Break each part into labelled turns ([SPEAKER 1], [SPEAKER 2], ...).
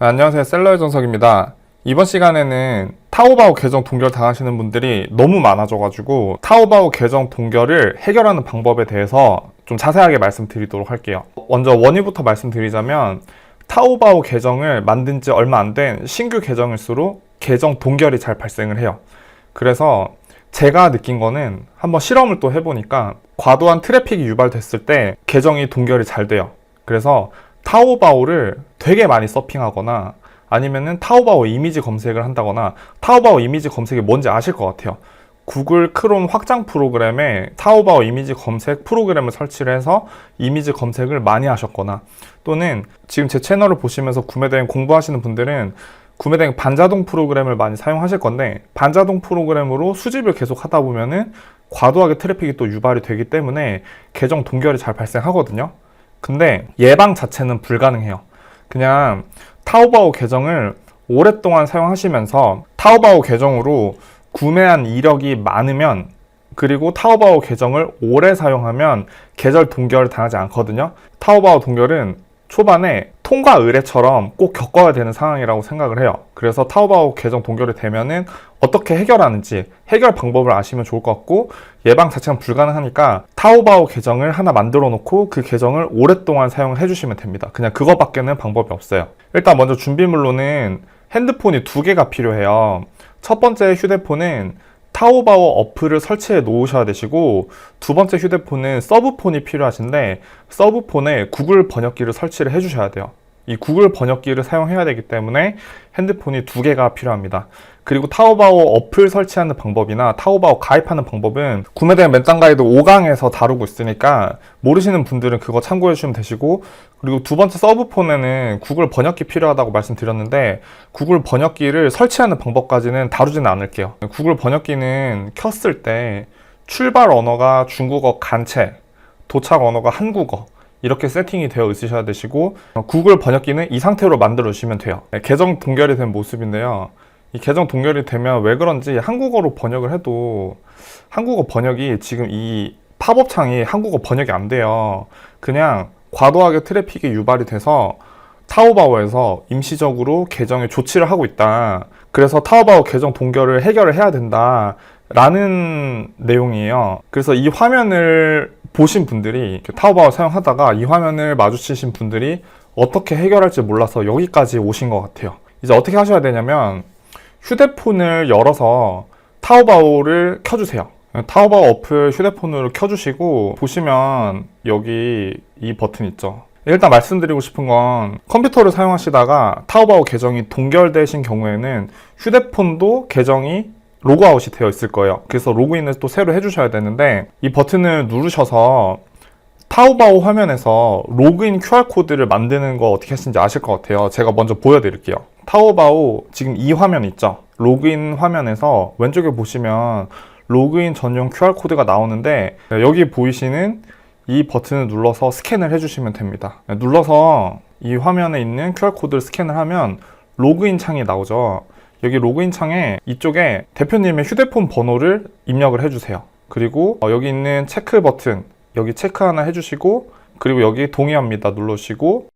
[SPEAKER 1] 안녕하세요, 셀러의 정석입니다. 이번 시간에는 타오바오 계정 동결 당하시는 분들이 너무 많아져가지고 타오바오 계정 동결을 해결하는 방법에 대해서 좀 자세하게 말씀드리도록 할게요. 먼저 원인부터 말씀드리자면 타오바오 계정을 만든 지 얼마 안 된 신규 계정일수록 계정 동결이 잘 발생을 해요. 그래서 제가 느낀 거는 한번 실험을 또 해보니까 과도한 트래픽이 유발됐을 때 계정이 동결이 잘 돼요. 그래서 타오바오를 되게 많이 서핑하거나 아니면은 타오바오 이미지 검색을 한다거나, 타오바오 이미지 검색이 뭔지 아실 것 같아요. 구글 크롬 확장 프로그램에 타오바오 이미지 검색 프로그램을 설치를 해서 이미지 검색을 많이 하셨거나, 또는 지금 제 채널을 보시면서 구매대행 공부하시는 분들은 구매대행 반자동 프로그램을 많이 사용하실 건데, 반자동 프로그램으로 수집을 계속 하다 보면은 과도하게 트래픽이 또 유발이 되기 때문에 계정 동결이 잘 발생하거든요. 근데 예방 자체는 불가능해요. 그냥 타오바오 계정을 오랫동안 사용하시면서 타오바오 계정으로 구매한 이력이 많으면, 그리고 타오바오 계정을 오래 사용하면 계절 동결을 당하지 않거든요. 타오바오 동결은 초반에 통과 의례처럼 꼭 겪어야 되는 상황이라고 생각을 해요. 그래서 타오바오 계정 동결이 되면은 어떻게 해결하는지 해결 방법을 아시면 좋을 것 같고, 예방 자체는 불가능하니까 타오바오 계정을 하나 만들어 놓고 그 계정을 오랫동안 사용을 해주시면 됩니다. 그냥 그거밖에는 방법이 없어요. 일단 먼저 준비물로는 핸드폰이 2개가 필요해요. 첫 번째 휴대폰은 타오바오 어플을 설치해 놓으셔야 되시고, 두 번째 휴대폰은 서브폰이 필요하신데 서브폰에 구글 번역기를 설치를 해 주셔야 돼요. 이 구글 번역기를 사용해야 되기 때문에 핸드폰이 2개가 필요합니다. 그리고 타오바오 어플 설치하는 방법이나 타오바오 가입하는 방법은 구매대행 맨땅 가이드 5강에서 다루고 있으니까 모르시는 분들은 그거 참고해 주시면 되시고, 그리고 두 번째 서브폰에는 구글 번역기 필요하다고 말씀드렸는데 구글 번역기를 설치하는 방법까지는 다루지는 않을게요. 구글 번역기는 켰을 때 출발 언어가 중국어 간체, 도착 언어가 한국어, 이렇게 세팅이 되어 있으셔야 되시고, 구글 번역기는 이 상태로 만들어 주시면 돼요. 계정 동결이 된 모습인데요. 이 계정 동결이 되면 왜 그런지 한국어로 번역을 해도 한국어 번역이 지금 이 팝업 창이 한국어 번역이 안 돼요. 그냥 과도하게 트래픽이 유발이 돼서 타오바오에서 임시적으로 계정에 조치를 하고 있다. 그래서 타오바오 계정 동결을 해결을 해야 된다 라는 내용이에요. 그래서 이 화면을 보신 분들이, 타오바오 사용하다가 이 화면을 마주치신 분들이 어떻게 해결할지 몰라서 여기까지 오신 것 같아요. 이제 어떻게 하셔야 되냐면 휴대폰을 열어서 타오바오를 켜주세요. 타오바오 어플 휴대폰으로 켜주시고, 보시면 여기 이 버튼 있죠. 일단 말씀드리고 싶은 건, 컴퓨터를 사용하시다가 타오바오 계정이 동결되신 경우에는 휴대폰도 계정이 로그아웃이 되어 있을 거예요. 그래서 로그인을 또 새로 해주셔야 되는데, 이 버튼을 누르셔서 타오바오 화면에서 로그인 QR코드를 만드는 거 어떻게 하시는지 아실 것 같아요. 제가 먼저 보여드릴게요. 타오바오 지금 이 화면 있죠? 로그인 화면에서 왼쪽에 보시면 로그인 전용 QR코드가 나오는데, 여기 보이시는 이 버튼을 눌러서 스캔을 해주시면 됩니다. 눌러서 이 화면에 있는 QR코드를 스캔을 하면 로그인 창이 나오죠. 여기 로그인 창에 이쪽에 대표님의 휴대폰 번호를 입력을 해주세요. 그리고 여기 있는 체크 버튼, 여기 체크 하나 해주시고, 그리고 여기 동의합니다 누르시고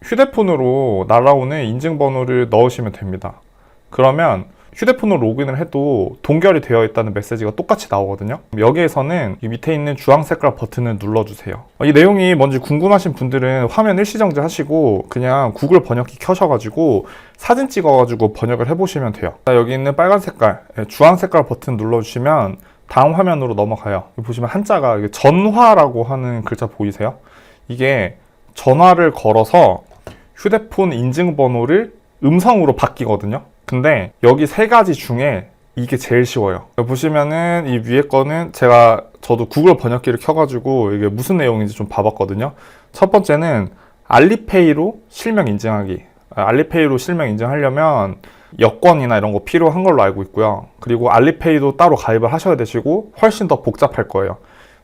[SPEAKER 1] 휴대폰으로 날아오는 인증번호를 넣으시면 됩니다. 그러면 휴대폰으로 로그인을 해도 동결이 되어 있다는 메시지가 똑같이 나오거든요. 여기에서는 이 밑에 있는 주황 색깔 버튼을 눌러주세요. 이 내용이 뭔지 궁금하신 분들은 화면 일시정지 하시고 그냥 구글 번역기 켜셔가지고 사진 찍어가지고 번역을 해보시면 돼요. 여기 있는 빨간 색깔, 주황 색깔 버튼 눌러주시면 다음 화면으로 넘어가요. 보시면 한자가 전화라고 하는 글자 보이세요? 이게 전화를 걸어서 휴대폰 인증번호를 음성으로 바뀌거든요. 근데 여기 3가지 중에 이게 제일 쉬워요. 보시면은 이 위에 거는 저도 구글 번역기를 켜가지고 이게 무슨 내용인지 좀 봐봤거든요. 첫 번째는 알리페이로 실명 인증하기. 알리페이로 실명 인증하려면 여권이나 이런 거 필요한 걸로 알고 있고요. 그리고 알리페이도 따로 가입을 하셔야 되시고 훨씬 더 복잡할 거예요.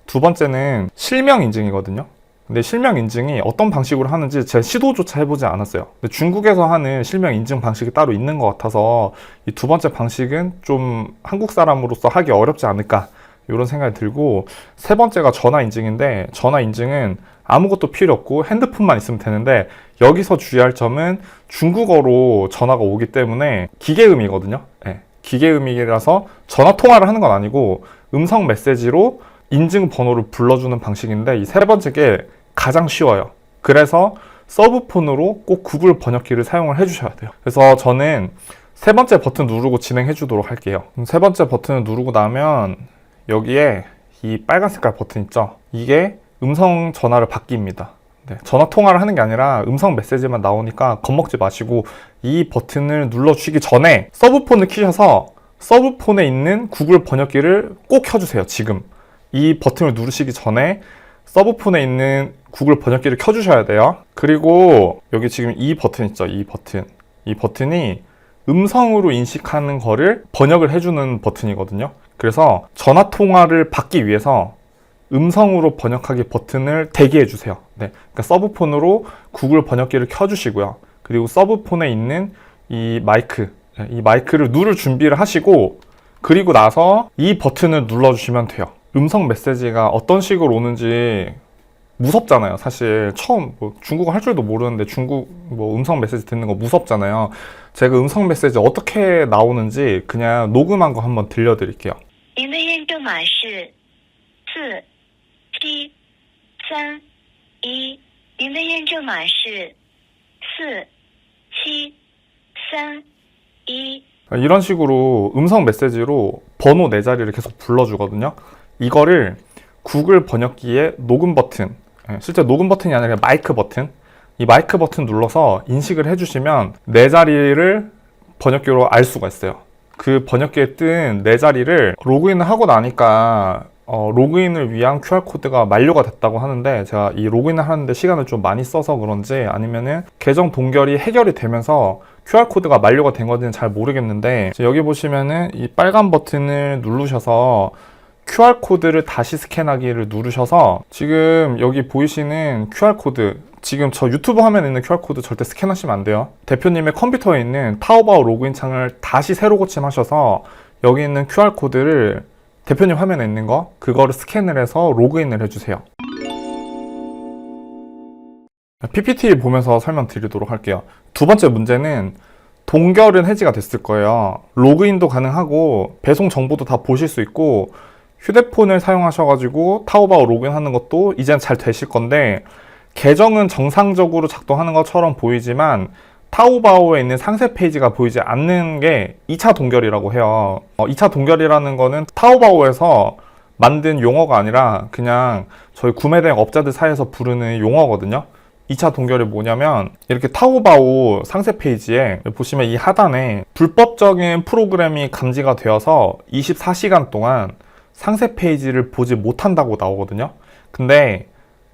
[SPEAKER 1] 두 번째는 실명 인증이거든요. 근데 실명 인증이 어떤 방식으로 하는지 제가 시도조차 해보지 않았어요. 근데 중국에서 하는 실명 인증 방식이 따로 있는 것 같아서 이 두 번째 방식은 좀 한국 사람으로서 하기 어렵지 않을까 이런 생각이 들고, 세 번째가 전화 인증인데 전화 인증은 아무것도 필요 없고 핸드폰만 있으면 되는데 여기서 주의할 점은 중국어로 전화가 오기 때문에 기계음이거든요. 네, 기계음이라서 전화 통화를 하는 건 아니고 음성 메시지로 인증 번호를 불러주는 방식인데 이 세 번째 게 가장 쉬워요. 그래서 서브폰으로 꼭 구글 번역기를 사용을 해주셔야 돼요. 그래서 저는 세 번째 버튼 누르고 진행해 주도록 할게요. 세 번째 버튼을 누르고 나면 여기에 이 빨간 색깔 버튼 있죠? 이게 음성 전화를 받기입니다. 네, 전화 통화를 하는 게 아니라 음성 메시지만 나오니까 겁먹지 마시고 이 버튼을 눌러주시기 전에 서브폰을 키셔서 서브폰에 있는 구글 번역기를 꼭 켜주세요. 지금 이 버튼을 누르시기 전에 서브폰에 있는 구글 번역기를 켜주셔야 돼요. 그리고 여기 지금 이 버튼 있죠? 이 버튼이 음성으로 인식하는 거를 번역을 해주는 버튼이거든요. 그래서 전화 통화를 받기 위해서 음성으로 번역하기 버튼을 대기해 주세요. 네, 그러니까 서브폰으로 구글 번역기를 켜주시고요. 그리고 서브폰에 있는 이 마이크를 누를 준비를 하시고 그리고 나서 이 버튼을 눌러주시면 돼요. 음성 메시지가 어떤 식으로 오는지 무섭잖아요. 사실 처음 중국어 할 줄도 모르는데 중국 음성 메시지 듣는 거 무섭잖아요. 제가 음성 메시지 어떻게 나오는지 그냥 녹음한 거 한번 들려드릴게요.
[SPEAKER 2] 您的验证码是4 7 3 1您的验证码是4 7 3 1
[SPEAKER 1] 이런 식으로 음성 메시지로 번호 4자리를 계속 불러주거든요. 이거를 구글 번역기의 녹음 버튼, 실제 녹음 버튼이 아니라 마이크 버튼, 이 마이크 버튼 눌러서 인식을 해주시면 4자리를 번역기로 알 수가 있어요. 그 번역기에 뜬 4자리를 로그인을 하고 나니까 로그인을 위한 QR코드가 만료가 됐다고 하는데 제가 이 로그인을 하는데 시간을 좀 많이 써서 그런지 아니면은 계정 동결이 해결이 되면서 QR코드가 만료가 된 건지는 잘 모르겠는데 여기 보시면은 이 빨간 버튼을 누르셔서 QR코드를 다시 스캔하기를 누르셔서 지금 여기 보이시는 QR코드 지금 저 유튜브 화면에 있는 QR코드 절대 스캔하시면 안 돼요. 대표님의 컴퓨터에 있는 타오바오 로그인 창을 다시 새로 고침하셔서 여기 있는 QR코드를 대표님 화면에 있는 거 그거를 스캔을 해서 로그인을 해주세요. PPT 보면서 설명드리도록 할게요. 두 번째 문제는 동결은 해지가 됐을 거예요. 로그인도 가능하고 배송 정보도 다 보실 수 있고 휴대폰을 사용하셔가지고 타오바오 로그인하는 것도 이젠 잘 되실 건데 계정은 정상적으로 작동하는 것처럼 보이지만 타오바오에 있는 상세 페이지가 보이지 않는 게 2차 동결이라고 해요. 2차 동결이라는 거는 타오바오에서 만든 용어가 아니라 그냥 저희 구매대행 업자들 사이에서 부르는 용어거든요. 2차 동결이 뭐냐면 이렇게 타오바오 상세 페이지에 보시면 이 하단에 불법적인 프로그램이 감지가 되어서 24시간 동안 상세 페이지를 보지 못한다고 나오거든요. 근데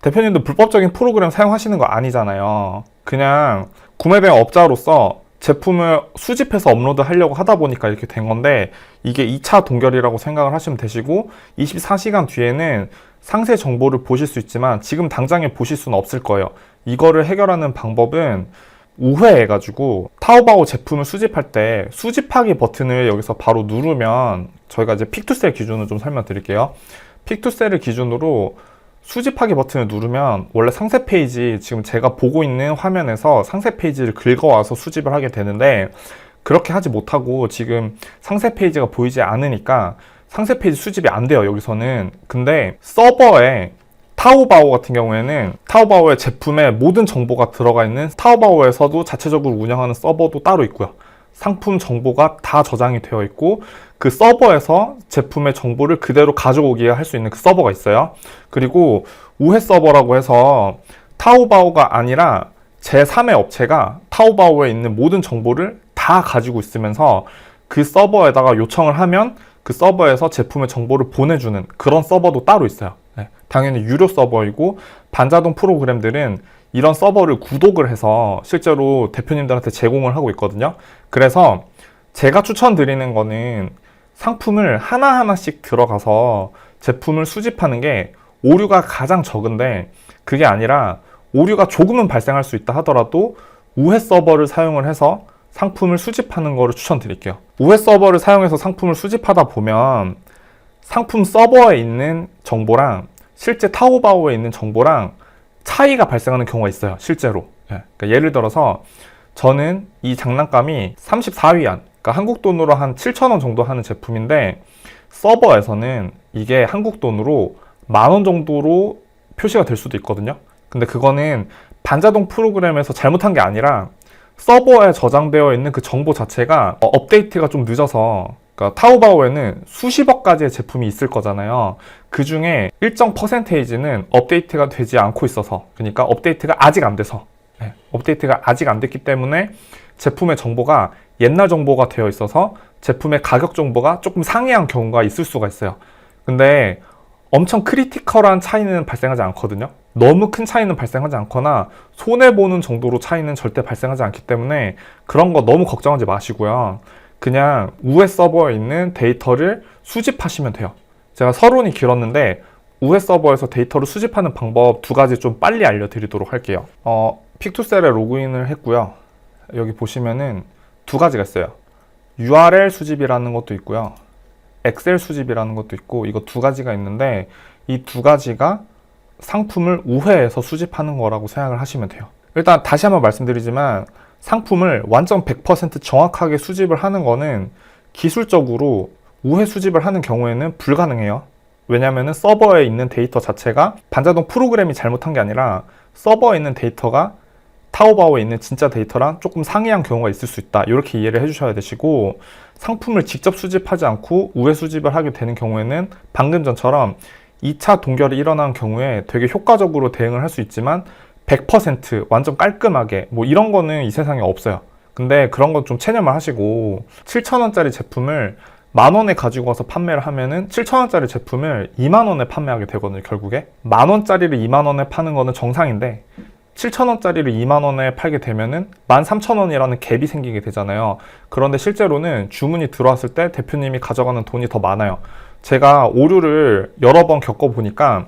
[SPEAKER 1] 대표님도 불법적인 프로그램 사용하시는 거 아니잖아요. 그냥 구매대행 업자로서 제품을 수집해서 업로드 하려고 하다 보니까 이렇게 된 건데 이게 2차 동결이라고 생각을 하시면 되시고 24시간 뒤에는 상세 정보를 보실 수 있지만 지금 당장에 보실 수는 없을 거예요. 이거를 해결하는 방법은 우회해가지고 타오바오 제품을 수집할 때 수집하기 버튼을 여기서 바로 누르면 저희가 이제 픽투셀 기준으로 좀 설명드릴게요. 픽투셀을 기준으로 수집하기 버튼을 누르면 원래 상세 페이지 지금 제가 보고 있는 화면에서 상세 페이지를 긁어와서 수집을 하게 되는데 그렇게 하지 못하고 지금 상세 페이지가 보이지 않으니까 상세 페이지 수집이 안 돼요. 여기서는. 근데 서버에 타오바오 같은 경우에는 타오바오의 제품에 모든 정보가 들어가 있는 타오바오에서도 자체적으로 운영하는 서버도 따로 있고요. 상품 정보가 다 저장이 되어 있고 그 서버에서 제품의 정보를 그대로 가져오게 할 수 있는 그 서버가 있어요. 그리고 우회 서버라고 해서 타오바오가 아니라 제3의 업체가 타오바오에 있는 모든 정보를 다 가지고 있으면서 그 서버에다가 요청을 하면 그 서버에서 제품의 정보를 보내주는 그런 서버도 따로 있어요. 네, 당연히 유료 서버이고 반자동 프로그램들은 이런 서버를 구독을 해서 실제로 대표님들한테 제공을 하고 있거든요. 그래서 제가 추천드리는 거는 상품을 하나하나씩 들어가서 제품을 수집하는 게 오류가 가장 적은데 그게 아니라 오류가 조금은 발생할 수 있다 하더라도 우회 서버를 사용을 해서 상품을 수집하는 거를 추천드릴게요. 우회 서버를 사용해서 상품을 수집하다 보면 상품 서버에 있는 정보랑 실제 타오바오에 있는 정보랑 차이가 발생하는 경우가 있어요. 실제로. 그러니까 예를 들어서 저는 이 장난감이 34위안, 그러니까 한국 돈으로 한 7,000원 정도 하는 제품인데 서버에서는 이게 한국 돈으로 10,000원 정도로 표시가 될 수도 있거든요. 근데 그거는 반자동 프로그램에서 잘못한 게 아니라 서버에 저장되어 있는 그 정보 자체가 업데이트가 좀 늦어서, 그러니까 타오바오에는 수십억 가지의 제품이 있을 거잖아요. 그 중에 일정 퍼센테이지는 업데이트가 되지 않고 있어서, 그러니까 업데이트가 아직 안 돼서, 업데이트가 아직 안 됐기 때문에 제품의 정보가 옛날 정보가 되어 있어서 제품의 가격 정보가 조금 상이한 경우가 있을 수가 있어요. 근데 엄청 크리티컬한 차이는 발생하지 않거든요. 너무 큰 차이는 발생하지 않거나 손해보는 정도로 차이는 절대 발생하지 않기 때문에 그런 거 너무 걱정하지 마시고요. 그냥 우회 서버에 있는 데이터를 수집하시면 돼요. 제가 서론이 길었는데 우회 서버에서 데이터를 수집하는 방법 2가지 좀 빨리 알려드리도록 할게요. 픽투셀에 로그인을 했고요. 여기 보시면은 2가지가 있어요. URL 수집이라는 것도 있고요. 엑셀 수집이라는 것도 있고, 이거 2가지가 있는데 이 2가지가 상품을 우회해서 수집하는 거라고 생각을 하시면 돼요. 일단 다시 한번 말씀드리지만 상품을 완전 100% 정확하게 수집을 하는 거는 기술적으로 우회 수집을 하는 경우에는 불가능해요. 왜냐하면 서버에 있는 데이터 자체가 반자동 프로그램이 잘못한 게 아니라 서버에 있는 데이터가 타오바오에 있는 진짜 데이터랑 조금 상이한 경우가 있을 수 있다. 이렇게 이해를 해주셔야 되시고, 상품을 직접 수집하지 않고 우회 수집을 하게 되는 경우에는 방금 전처럼 2차 동결이 일어난 경우에 되게 효과적으로 대응을 할 수 있지만 100% 완전 깔끔하게 뭐 이런 거는 이 세상에 없어요. 근데 그런 건 좀 체념을 하시고, 7,000원짜리 제품을 10,000원에 가지고 와서 판매를 하면은 7,000원짜리 제품을 20,000원에 판매하게 되거든요. 결국에 10,000원짜리를 20,000원에 파는 거는 정상인데 7,000원짜리를 20,000원에 팔게 되면은 13,000원이라는 갭이 생기게 되잖아요. 그런데 실제로는 주문이 들어왔을 때 대표님이 가져가는 돈이 더 많아요. 제가 오류를 여러 번 겪어보니까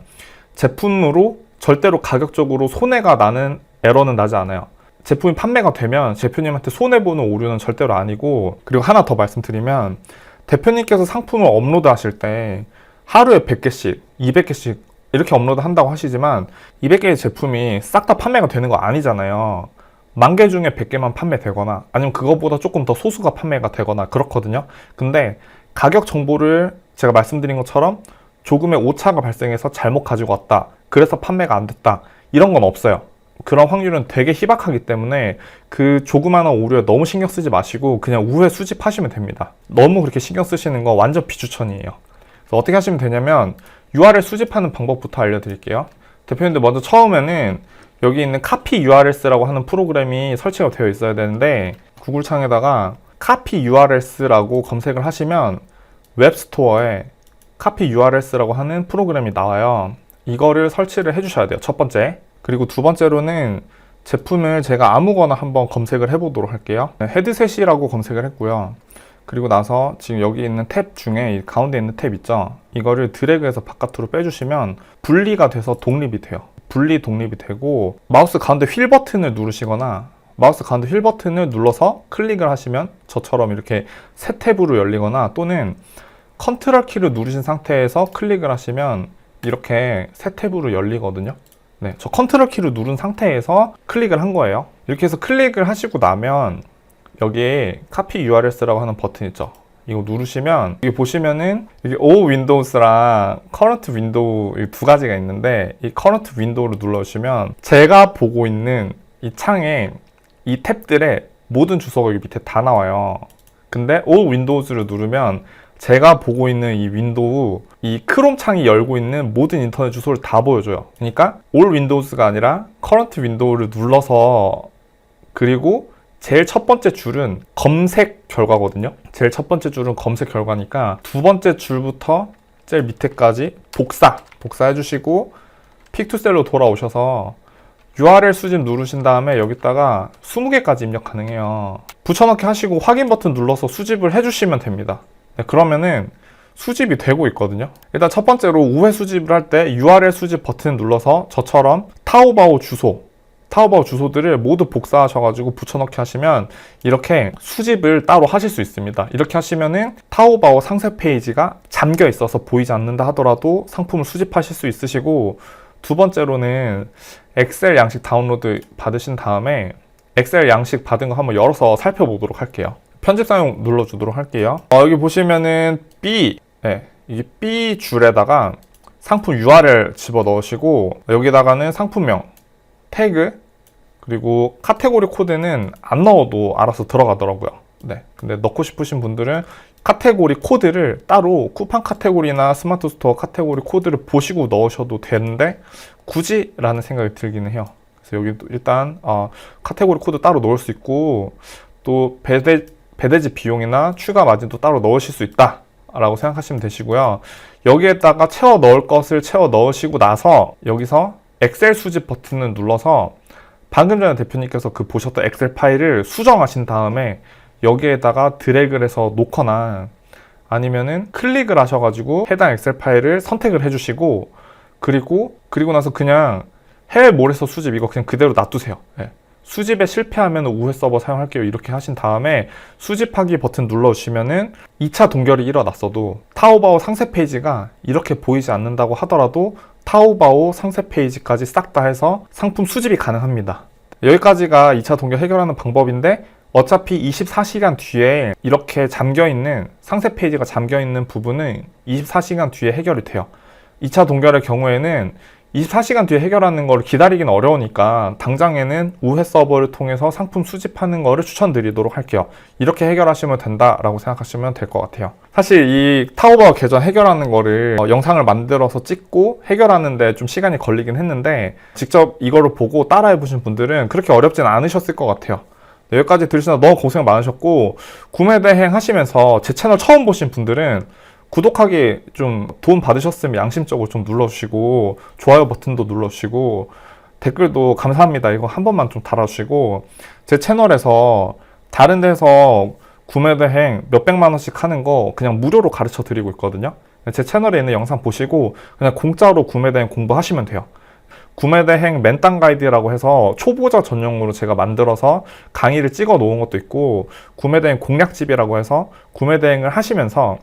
[SPEAKER 1] 제품으로 절대로 가격적으로 손해가 나는 에러는 나지 않아요. 제품이 판매가 되면 대표님한테 손해보는 오류는 절대로 아니고, 그리고 하나 더 말씀드리면 대표님께서 상품을 업로드 하실 때 하루에 100개씩, 200개씩 이렇게 업로드 한다고 하시지만 200개의 제품이 싹 다 판매가 되는 거 아니잖아요. 10,000개 중에 100개만 판매되거나 아니면 그거보다 조금 더 소수가 판매가 되거나 그렇거든요. 근데 가격 정보를 제가 말씀드린 것처럼 조금의 오차가 발생해서 잘못 가지고 왔다, 그래서 판매가 안 됐다, 이런 건 없어요. 그런 확률은 되게 희박하기 때문에 그 조그마한 오류에 너무 신경 쓰지 마시고 그냥 우회 수집하시면 됩니다. 너무 그렇게 신경 쓰시는 거 완전 비추천이에요. 그래서 어떻게 하시면 되냐면 URL 수집하는 방법부터 알려드릴게요. 대표님들 먼저 처음에는 여기 있는 카피 URLs라고 하는 프로그램이 설치가 되어 있어야 되는데, 구글 창에다가 카피 URLs라고 검색을 하시면 웹스토어에 카피 URLs라고 하는 프로그램이 나와요. 이거를 설치를 해주셔야 돼요. 첫 번째. 그리고 2번째로는 제품을 제가 아무거나 한번 검색을 해보도록 할게요. 헤드셋이라고 검색을 했고요. 그리고 나서 지금 여기 있는 탭 중에 가운데 있는 탭 있죠? 이거를 드래그해서 바깥으로 빼주시면 분리가 돼서 독립이 돼요. 분리 독립이 되고, 마우스 가운데 휠 버튼을 누르시거나 마우스 가운데 휠 버튼을 눌러서 클릭을 하시면 저처럼 이렇게 새 탭으로 열리거나, 또는 컨트롤 키를 누르신 상태에서 클릭을 하시면 이렇게 새 탭으로 열리거든요. 네, 저 컨트롤 키를 누른 상태에서 클릭을 한 거예요. 이렇게 해서 클릭을 하시고 나면 여기에 카피 URLs라고 하는 버튼 있죠. 이거 누르시면 여기 보시면은 이게 All Windows랑 Current Window 2가지가 있는데, 이 Current Window를 눌러주시면 제가 보고 있는 이 창에 이 탭들의 모든 주소가 여기 밑에 다 나와요. 근데 All Windows를 누르면 제가 보고 있는 이 윈도우, 이 크롬 창이 열고 있는 모든 인터넷 주소를 다 보여줘요. 그러니까 All Windows가 아니라 Current Window를 눌러서, 그리고 제일 첫 번째 줄은 검색 결과거든요. 제일 첫 번째 줄은 검색 결과니까 2번째 줄부터 제일 밑에까지 복사해 주시고 픽투셀로 돌아오셔서 URL 수집 누르신 다음에 여기다가 20개까지 입력 가능해요. 붙여넣기 하시고 확인 버튼 눌러서 수집을 해주시면 됩니다. 네, 그러면은 수집이 되고 있거든요. 일단 첫 번째로 우회 수집을 할 때 URL 수집 버튼 눌러서 저처럼 타오바오 주소들을 모두 복사하셔가지고 붙여넣기 하시면 이렇게 수집을 따로 하실 수 있습니다. 이렇게 하시면은 타오바오 상세 페이지가 잠겨 있어서 보이지 않는다 하더라도 상품을 수집하실 수 있으시고, 두 번째로는 엑셀 양식 다운로드 받으신 다음에 엑셀 양식 받은 거 한번 열어서 살펴보도록 할게요. 편집 사용 눌러주도록 할게요. 여기 보시면은 B, 이게 B 줄에다가 상품 URL 집어 넣으시고 여기다가는 상품명, 태그, 그리고 카테고리 코드는 안 넣어도 알아서 들어가더라고요. 근데 넣고 싶으신 분들은 카테고리 코드를 따로 쿠팡 카테고리나 스마트 스토어 카테고리 코드를 보시고 넣으셔도 되는데 굳이? 라는 생각이 들기는 해요. 그래서 여기 일단 카테고리 코드 따로 넣을 수 있고 또 배대지 비용이나 추가 마진도 따로 넣으실 수 있다 라고 생각하시면 되시고요. 여기에다가 채워 넣을 것을 채워 넣으시고 나서 여기서 엑셀 수집 버튼을 눌러서 방금 전에 대표님께서 그 보셨던 엑셀 파일을 수정하신 다음에 여기에다가 드래그를 해서 놓거나 아니면은 클릭을 하셔가지고 해당 엑셀 파일을 선택을 해주시고 그리고 나서 그냥 해외 몰에서 수집 이거 그냥 그대로 놔두세요. 수집에 실패하면 우회 서버 사용할게요 이렇게 하신 다음에 수집하기 버튼 눌러주시면은 2차 동결이 일어났어도 타오바오 상세 페이지가 이렇게 보이지 않는다고 하더라도 타오바오 상세 페이지까지 싹 다 해서 상품 수집이 가능합니다. 여기까지가 2차 동결 해결하는 방법인데 어차피 24시간 뒤에 이렇게 잠겨있는 상세 페이지가 잠겨있는 부분은 24시간 뒤에 해결이 돼요. 2차 동결의 경우에는 24시간 뒤에 해결하는 걸 기다리기는 어려우니까 당장에는 우회 서버를 통해서 상품 수집하는 거를 추천드리도록 할게요. 이렇게 해결하시면 된다라고 생각하시면 될 것 같아요. 사실 이 타오바오 계정 해결하는 거를 영상을 만들어서 찍고 해결하는데 좀 시간이 걸리긴 했는데 직접 이거를 보고 따라해 보신 분들은 그렇게 어렵진 않으셨을 것 같아요. 여기까지 들으시느라 너무 고생 많으셨고 구매 대행 하시면서 제 채널 처음 보신 분들은 구독하기 좀 도움 받으셨으면 양심적으로 좀 눌러주시고 좋아요 버튼도 눌러주시고 댓글도 감사합니다 이거 한 번만 좀 달아주시고 제 채널에서 다른 데서 구매 대행 몇백만 원씩 하는 거 그냥 무료로 가르쳐 드리고 있거든요. 제 채널에 있는 영상 보시고 그냥 공짜로 구매 대행 공부하시면 돼요. 구매 대행 맨땅 가이드라고 해서 초보자 전용으로 제가 만들어서 강의를 찍어 놓은 것도 있고 구매 대행 공략집이라고 해서 구매 대행을 하시면서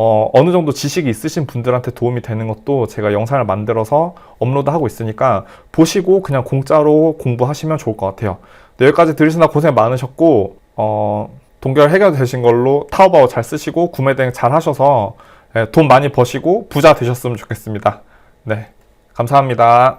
[SPEAKER 1] 어느 정도 지식이 있으신 분들한테 도움이 되는 것도 제가 영상을 만들어서 업로드하고 있으니까 보시고 그냥 공짜로 공부하시면 좋을 것 같아요. 여기까지 들으시느라 고생 많으셨고 동결 해결되신 걸로 타오바오 잘 쓰시고 구매 대행 잘 하셔서 돈 많이 버시고 부자 되셨으면 좋겠습니다. 네, 감사합니다.